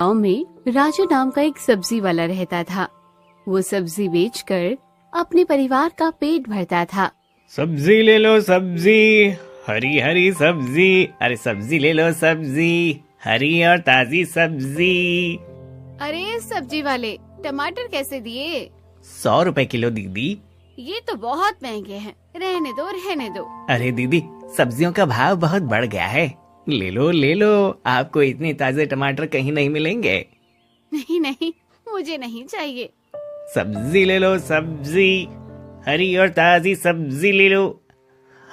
गांव में राजू नाम का एक सब्जी वाला रहता था। वो सब्जी बेचकर अपने परिवार का पेट भरता था। सब्जी ले लो सब्जी, हरी हरी सब्जी। अरे सब्जी ले लो सब्जी, हरी और ताजी सब्जी। अरे सब्जी वाले, टमाटर कैसे दिए? 100 रुपए किलो दीदी। ये तो बहुत महंगे हैं, रहने दो रहने दो। अरे दीदी, सब्जियों का भाव बहुत बढ़ गया है, ले लो, आपको इतने ताजे टमाटर कहीं नहीं मिलेंगे। नहीं नहीं, मुझे नहीं चाहिए। सब्जी ले लो सब्जी, हरी और ताजी सब्जी ले लो।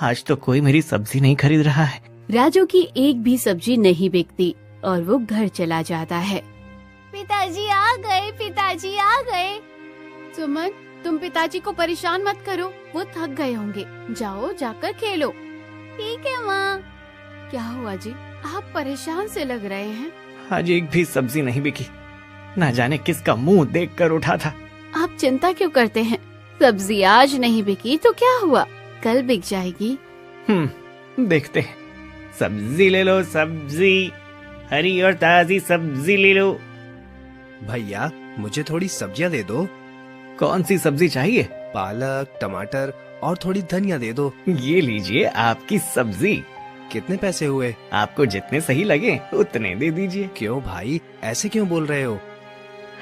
आज तो कोई मेरी सब्जी नहीं खरीद रहा है। राजू की एक भी सब्जी नहीं बिकती और वो घर चला जाता है। पिताजी आ गए, पिताजी आ गए। सुमन, तुम पिताजी को परेशान मत करो, वो थक गए होंगे। जाओ जाकर खेलो। ठीक है माँ। क्या हुआ जी, आप परेशान से लग रहे हैं? आज एक भी सब्जी नहीं बिकी, ना जाने किसका मुंह देखकर उठा था। आप चिंता क्यों करते हैं? सब्जी आज नहीं बिकी तो क्या हुआ, कल बिक जाएगी। देखते हैं। सब्जी ले लो सब्जी, हरी और ताजी सब्जी ले लो। भैया, मुझे थोड़ी सब्जियां दे दो। कौन सी सब्जी चाहिए? पालक, टमाटर और थोड़ी धनिया दे दो। ये लीजिए आपकी सब्जी। कितने पैसे हुए? आपको जितने सही लगे उतने दे दीजिए। क्यों भाई, ऐसे क्यों बोल रहे हो?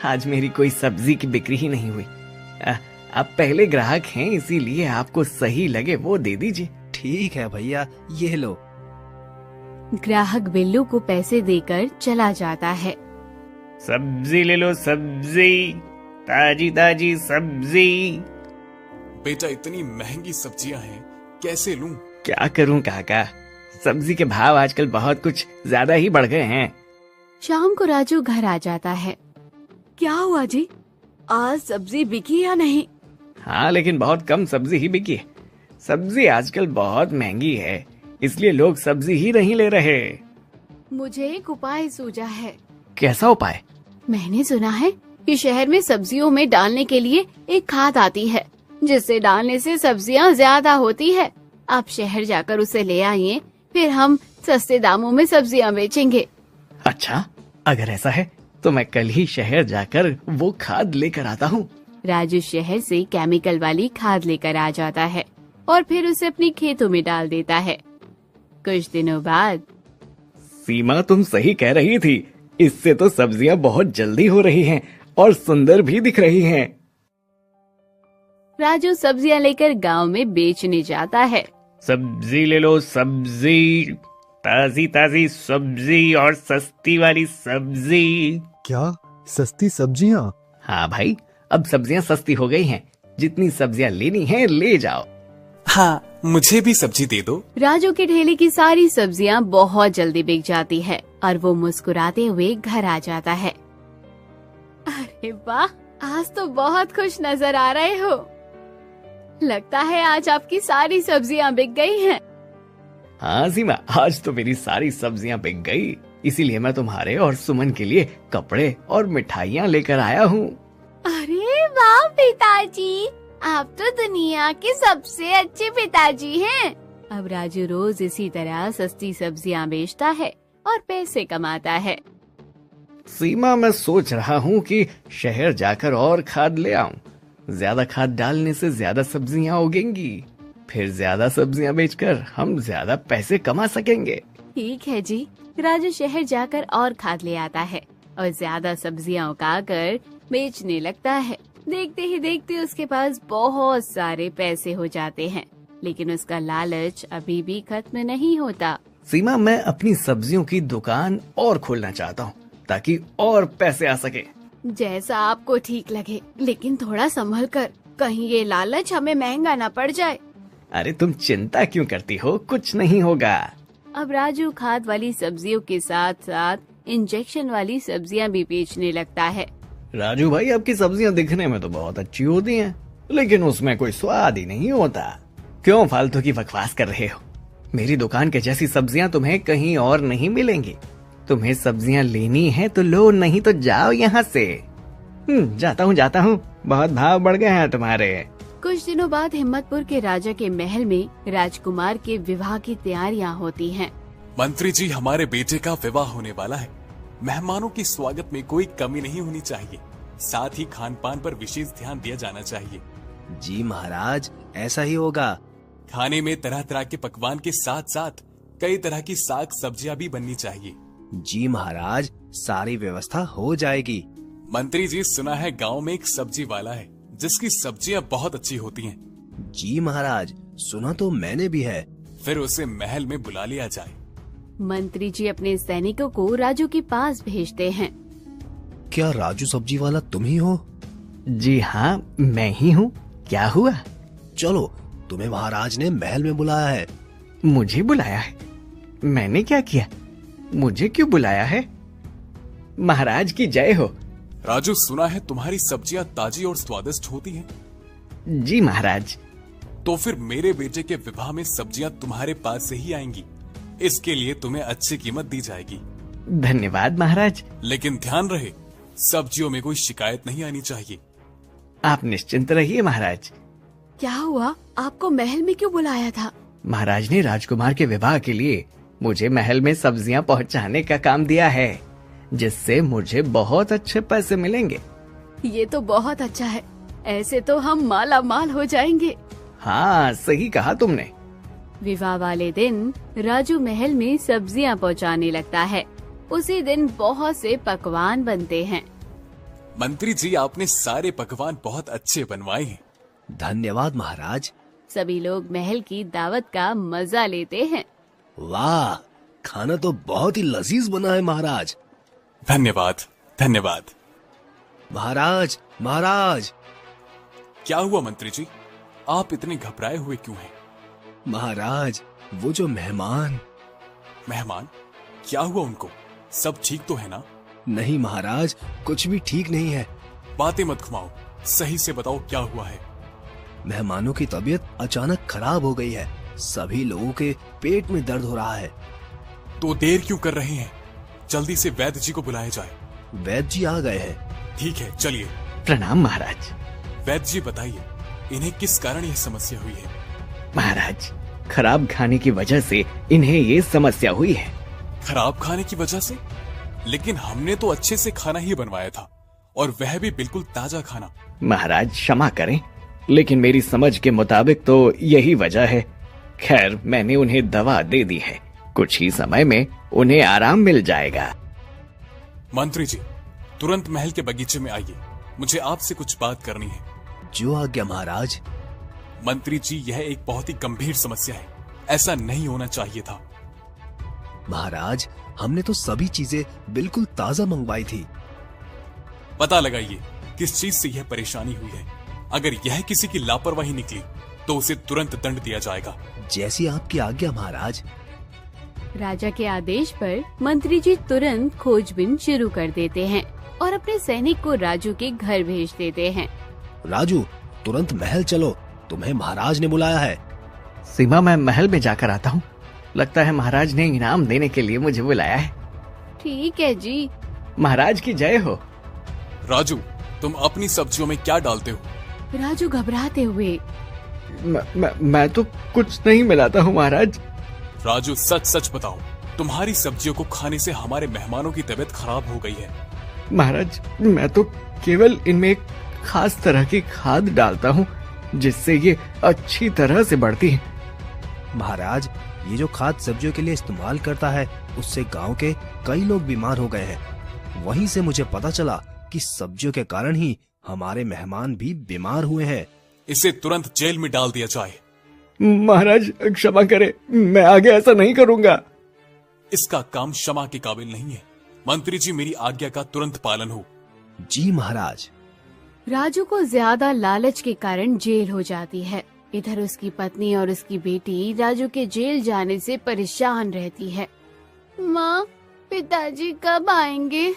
आज मेरी कोई सब्जी की बिक्री ही नहीं हुई। आप पहले ग्राहक हैं, इसीलिए आपको सही लगे वो दे दीजिए। ठीक है भैया, ये लो। ग्राहक बिल्लू को पैसे देकर चला जाता है। सब्जी ले लो सब्जी, ताजी ताजी सब्जी। बेटा, इतनी महंगी सब्जियां हैं, कैसे लूं? क्या करूं काका, सब्जी के भाव आजकल बहुत कुछ ज्यादा ही बढ़ गए हैं। शाम को राजू घर आ जाता है। क्या हुआ जी, आज सब्जी बिकी या नहीं? हाँ, लेकिन बहुत कम सब्जी ही बिकी है। सब्जी आजकल बहुत महंगी है, इसलिए लोग सब्जी ही नहीं ले रहे। मुझे एक उपाय सूझा है। कैसा उपाय? मैंने सुना है कि शहर में सब्जियों में डालने के लिए एक खाद आती है, जिसे डालने से सब्जियां ज्यादा होती है। आप शहर जाकर उसे ले आइए, फिर हम सस्ते दामों में सब्जियां बेचेंगे। अच्छा, अगर ऐसा है तो मैं कल ही शहर जाकर वो खाद लेकर आता हूँ। राजू शहर से केमिकल वाली खाद लेकर आ जाता है और फिर उसे अपनी खेतों में डाल देता है। कुछ दिनों बाद, सीमा तुम सही कह रही थी, इससे तो सब्जियां बहुत जल्दी हो रही हैं और सुंदर भी दिख रही हैं। राजू सब्जियां लेकर गांव में बेचने जाता है। सब्जी ले लो सब्जी, ताजी ताजी सब्जी और सस्ती वाली सब्जी। क्या सस्ती सब्जियां? हाँ भाई, अब सब्जियां सस्ती हो गई हैं। जितनी सब्जियां लेनी है ले जाओ। हाँ, मुझे भी सब्जी दे दो। राजू की ठेले की सारी सब्जियां बहुत जल्दी बिक जाती है और वो मुस्कुराते हुए घर आ जाता है। अरे वाह, आज तो बहुत खुश नजर आ रहे हो। लगता है आज आपकी सारी सब्जियां बिक गई हैं। हाँ सीमा, आज तो मेरी सारी सब्जियां बिक गई, इसीलिए मैं तुम्हारे और सुमन के लिए कपड़े और मिठाइयाँ लेकर आया हूँ। अरे वाह पिताजी, आप तो दुनिया के सबसे अच्छे पिताजी हैं। अब राजू रोज इसी तरह सस्ती सब्जियां बेचता है और पैसे कमाता है। सीमा, मैं सोच रहा हूँ कि शहर जाकर और खाद ले आऊं। ज्यादा खाद डालने से ज्यादा सब्जियां उगेंगी, फिर ज्यादा सब्जियां बेचकर हम ज्यादा पैसे कमा सकेंगे। ठीक है जी। राजू शहर जाकर और खाद ले आता है और ज्यादा सब्जियां उगाकर बेचने लगता है। देखते ही देखते उसके पास बहुत सारे पैसे हो जाते हैं, लेकिन उसका लालच अभी भी खत्म नहीं होता। सीमा, मैं अपनी सब्जियों की दुकान और खोलना चाहता हूँ ताकि और पैसे आ सके। जैसा आपको ठीक लगे, लेकिन थोड़ा संभल कर, कहीं ये लालच हमें महंगा न पड़ जाए। अरे तुम चिंता क्यों करती हो, कुछ नहीं होगा। अब राजू खाद वाली सब्जियों के साथ साथ इंजेक्शन वाली सब्जियां भी बेचने लगता है। राजू भाई, आपकी सब्जियां दिखने में तो बहुत अच्छी होती हैं, लेकिन उसमें कोई स्वाद ही नहीं होता। क्यों फालतू की बकवास कर रहे हो? मेरी दुकान के जैसी सब्जियां तुम्हें कहीं और नहीं मिलेंगी। तुम्हें सब्जियां लेनी है तो लो, नहीं तो जाओ यहाँ से। जाता हूँ, बहुत भाव बढ़ गए हैं तुम्हारे। कुछ दिनों बाद हिम्मतपुर के राजा के महल में राजकुमार के विवाह की तैयारियां होती हैं। मंत्री जी, हमारे बेटे का विवाह होने वाला है। मेहमानों के स्वागत में कोई कमी नहीं होनी चाहिए। साथ ही खान पान पर विशेष ध्यान दिया जाना चाहिए। जी महाराज, ऐसा ही होगा। खाने में तरह तरह के पकवान के साथ साथ कई तरह की साग सब्जियां भी बननी चाहिए। जी महाराज, सारी व्यवस्था हो जाएगी। मंत्री जी, सुना है गांव में एक सब्जी वाला है जिसकी सब्जियां बहुत अच्छी होती हैं। जी महाराज, सुना तो मैंने भी है। फिर उसे महल में बुला लिया जाए। मंत्री जी अपने सैनिकों को राजू के पास भेजते हैं। क्या राजू सब्जी वाला तुम ही हो? जी हाँ, मैं ही हूँ। क्या हुआ? चलो, तुम्हें महाराज ने महल में बुलाया है। मुझे बुलाया है? मैंने क्या किया? मुझे क्यों बुलाया है? महाराज की जय हो। राजू, सुना है तुम्हारी सब्जियां ताजी और स्वादिष्ट होती हैं। जी महाराज। तो फिर मेरे बेटे के विवाह में सब्जियां तुम्हारे पास से ही आएंगी। इसके लिए तुम्हें अच्छी कीमत दी जाएगी। धन्यवाद महाराज। लेकिन ध्यान रहे, सब्जियों में कोई शिकायत नहीं आनी चाहिए। आप निश्चिंत रहिए महाराज। क्या हुआ? आपको महल में क्यों बुलाया था? महाराज ने राजकुमार के विवाह के लिए मुझे महल में सब्जियां पहुंचाने का काम दिया है, जिससे मुझे बहुत अच्छे पैसे मिलेंगे। ये तो बहुत अच्छा है। ऐसे तो हम माला माल हो जाएंगे। हाँ, सही कहा तुमने। विवाह वाले दिन राजू महल में सब्जियां पहुंचाने लगता है। उसी दिन बहुत से पकवान बनते हैं। मंत्री जी, आपने सारे पकवान बहुत अच्छे बनवाए हैं। धन्यवाद महाराज। सभी लोग महल की दावत का मजा लेते हैं। वाह, खाना तो बहुत ही लजीज बना है महाराज। धन्यवाद धन्यवाद। महाराज, महाराज। क्या हुआ मंत्री जी? आप इतने घबराए हुए क्यों हैं? महाराज, वो जो मेहमान। मेहमान? क्या हुआ उनको? सब ठीक तो है ना? नहीं महाराज, कुछ भी ठीक नहीं है। बातें मत घुमाओ, सही से बताओ क्या हुआ है। मेहमानों की तबीयत अचानक खराब हो गई है। सभी लोगों के पेट में दर्द हो रहा है। तो देर क्यों कर रहे हैं? जल्दी से वैद्य जी को बुलाया जाए। वैद्य जी आ गए हैं। ठीक है, चलिए। प्रणाम महाराज। वैद्य जी, बताइए इन्हें किस कारण यह समस्या हुई है? महाराज, खराब खाने की वजह से इन्हें ये समस्या हुई है। खराब खाने की वजह से? लेकिन हमने तो अच्छे से खाना ही बनवाया था, और वह भी बिल्कुल ताजा खाना। महाराज क्षमा करें, लेकिन मेरी समझ के मुताबिक तो यही वजह है। खैर, मैंने उन्हें दवा दे दी है। कुछ ही समय में उन्हें आराम मिल जाएगा। मंत्री जी, तुरंत महल के बगीचे में आइए। मुझे आपसे कुछ बात करनी है। जो आज्ञा महाराज। मंत्री जी, यह एक बहुत ही गंभीर समस्या है। ऐसा नहीं होना चाहिए था। महाराज, हमने तो सभी चीजें बिल्कुल ताजा मंगवाई थी। पता लगाइए किस चीज से यह परेशानी हुई है। अगर यह किसी की लापरवाही निकली तो उसे तुरंत दंड दिया जाएगा। जैसी आपकी आज्ञा महाराज। राजा के आदेश पर मंत्री जी तुरंत खोजबीन शुरू कर देते हैं और अपने सैनिक को राजू के घर भेज देते हैं। राजू, तुरंत महल चलो, तुम्हें महाराज ने बुलाया है। सीमा, मैं महल में जाकर आता हूँ। लगता है महाराज ने इनाम देने के लिए मुझे बुलाया है। ठीक है जी। महाराज की जय हो। राजू, तुम अपनी सब्जियों में क्या डालते हो? राजू घबराते हुए, मैं तो कुछ नहीं मिलाता हूँ महाराज। राजू, सच सच बताओ, तुम्हारी सब्जियों को खाने से हमारे मेहमानों की तबीयत खराब हो गई है। महाराज, मैं तो केवल इनमें एक खास तरह की खाद डालता हूँ, जिससे ये अच्छी तरह से बढ़ती है। महाराज, ये जो खाद सब्जियों के लिए इस्तेमाल करता है, उससे गांव के कई लोग बीमार हो गए हैं। वहीं से मुझे पता चला कि सब्जियों के कारण ही हमारे मेहमान भी बीमार हुए हैं। इसे तुरंत जेल में डाल दिया जाए। महाराज क्षमा करें, मैं आगे ऐसा नहीं करूंगा। इसका काम क्षमा के काबिल नहीं है। मंत्री जी, मेरी आज्ञा का तुरंत पालन हो। जी महाराज। राजू को ज्यादा लालच के कारण जेल हो जाती है। इधर उसकी पत्नी और उसकी बेटी राजू के जेल जाने से परेशान रहती है। माँ, पिताजी कब आएंगे?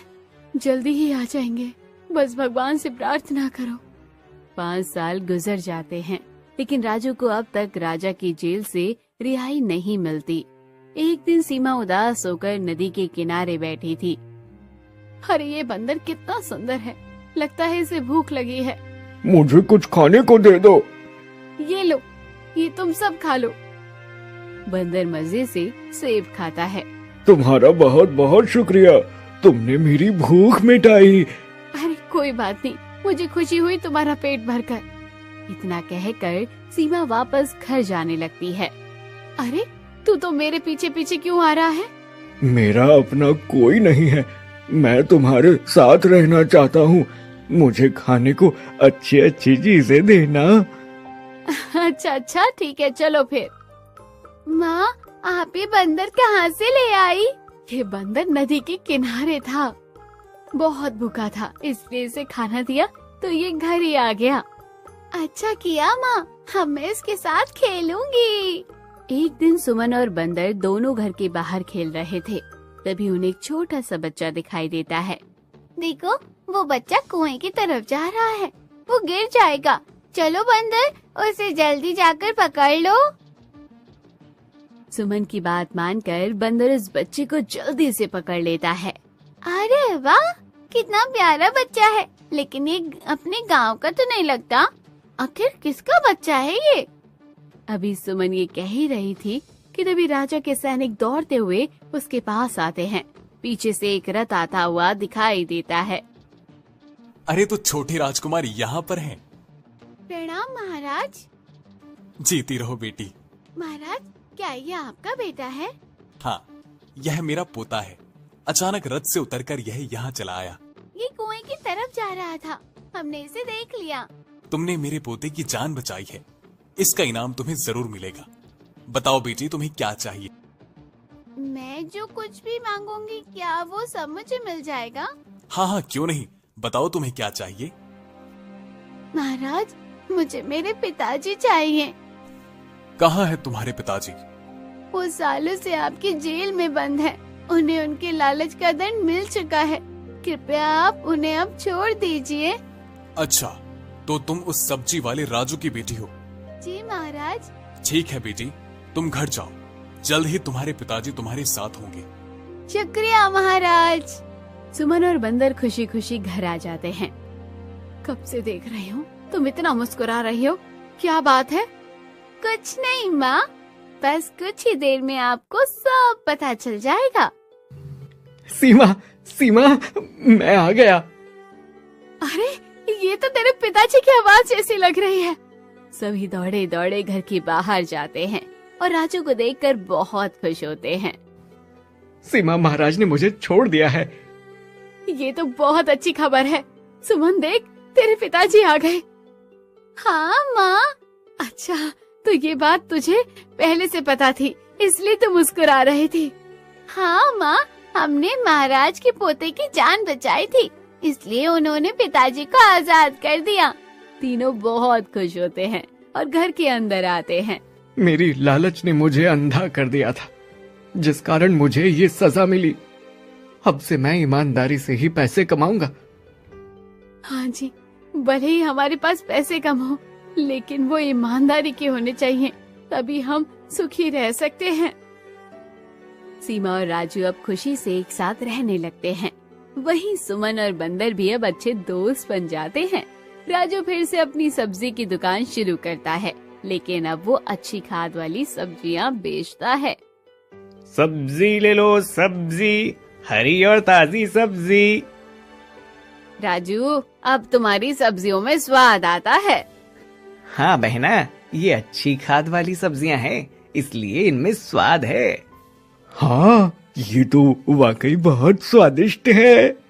जल्दी ही आ जाएंगे, बस भगवान से प्रार्थना करो। 5 साल गुजर जाते हैं, लेकिन राजू को अब तक राजा की जेल से रिहाई नहीं मिलती। एक दिन सीमा उदास होकर नदी के किनारे बैठी थी। अरे ये बंदर कितना सुंदर है, लगता है इसे भूख लगी है। मुझे कुछ खाने को दे दो। ये लो, ये तुम सब खा लो। बंदर मजे से सेब खाता है। तुम्हारा बहुत बहुत शुक्रिया, तुमने मेरी भूख मिटाई। अरे कोई बात नहीं, मुझे खुशी हुई तुम्हारा पेट भरकर। इतना कहकर सीमा वापस घर जाने लगती है। अरे तू तो मेरे पीछे पीछे क्यों आ रहा है? मेरा अपना कोई नहीं है, मैं तुम्हारे साथ रहना चाहता हूँ। मुझे खाने को अच्छी अच्छी चीजें देना। अच्छा अच्छा ठीक है, चलो फिर। माँ, आप ये बंदर कहाँ से ले आई? ये बंदर नदी के किनारे था, बहुत भूखा था, इसलिए इसे खाना दिया तो ये घर ही आ गया। अच्छा किया माँ, अब मैं इसके साथ खेलूंगी। एक दिन सुमन और बंदर दोनों घर के बाहर खेल रहे थे। तभी उन्हें एक छोटा सा बच्चा दिखाई देता है। देखो, वो बच्चा कुएं की तरफ जा रहा है, वो गिर जाएगा। चलो बंदर, उसे जल्दी जाकर पकड़ लो। सुमन की बात मानकर बंदर उस बच्चे को जल्दी से पकड़ लेता है। अरे वाह, कितना प्यारा बच्चा है, लेकिन ये अपने गांव का तो नहीं लगता। आखिर किसका बच्चा है ये? अभी सुमन ये कह ही रही थी कि तभी राजा के सैनिक दौड़ते हुए उसके पास आते हैं। पीछे से एक रथ आता हुआ दिखाई देता है। अरे तो छोटे राजकुमार यहाँ पर हैं। प्रणाम महाराज। जीती रहो बेटी। महाराज, क्या ये आपका बेटा है? हाँ, यह मेरा पोता है। अचानक रथ से उतरकर यह यहाँ चला आया। ये कुएं की तरफ जा रहा था, हमने इसे देख लिया। तुमने मेरे पोते की जान बचाई है, इसका इनाम तुम्हें जरूर मिलेगा। बताओ बेटी, तुम्हें क्या चाहिए? मैं जो कुछ भी मांगूंगी, क्या वो सब मुझे मिल जाएगा? हाँ हाँ, क्यों नहीं, बताओ तुम्हें क्या चाहिए। महाराज, मुझे मेरे पिताजी चाहिए। कहाँ है तुम्हारे पिताजी? वो सालों से आपकी जेल में बंद है, उन्हें उनके लालच का दंड मिल चुका है। कृपया आप उन्हें अब छोड़ दीजिए। अच्छा, तो तुम उस सब्जी वाले राजू की बेटी हो? जी महाराज। ठीक है बेटी, तुम घर जाओ, जल्द ही तुम्हारे पिताजी तुम्हारे साथ होंगे। शुक्रिया महाराज। सुमन और बंदर खुशी खुशी घर आ जाते हैं। कब से देख रही हूँ, तुम इतना मुस्कुरा रही हो, क्या बात है? कुछ नहीं माँ, बस कुछ ही देर में आपको सब पता चल जाएगा। सीमा, सीमा, मैं आ गया। अरे ये तो तेरे पिताजी की आवाज जैसी लग रही है। सभी दौड़े दौड़े घर के बाहर जाते हैं और राजू को देखकर बहुत खुश होते हैं। सीमा, महाराज ने मुझे छोड़ दिया है। ये तो बहुत अच्छी खबर है। सुमन देख, तेरे पिताजी आ गए। हाँ माँ। अच्छा, तो ये बात तुझे पहले से पता थी, इसलिए तू मुस्कुरा रही थी। हाँ माँ, हमने महाराज के पोते की जान बचाई थी, इसलिए उन्होंने पिताजी को आजाद कर दिया। तीनों बहुत खुश होते हैं और घर के अंदर आते हैं। मेरी लालच ने मुझे अंधा कर दिया था, जिस कारण मुझे ये सजा मिली। अब से मैं ईमानदारी से ही पैसे कमाऊंगा। हाँ जी, भले ही हमारे पास पैसे कम हो, लेकिन वो ईमानदारी के होने चाहिए, तभी हम सुखी रह सकते हैं। सीमा और राजू अब खुशी से एक साथ रहने लगते हैं। वहीं सुमन और बंदर भी अब अच्छे दोस्त बन जाते हैं। राजू फिर से अपनी सब्जी की दुकान शुरू करता है, लेकिन अब वो अच्छी खाद वाली सब्जियां बेचता है। सब्जी ले लो, सब्जी, हरी और ताजी सब्जी। राजू, अब तुम्हारी सब्जियों में स्वाद आता है। हाँ बहना, ये अच्छी खाद वाली सब्जियां हैं, इसलिए इनमें स्वाद है। हाँ, ये तो वाकई बहुत स्वादिष्ट है।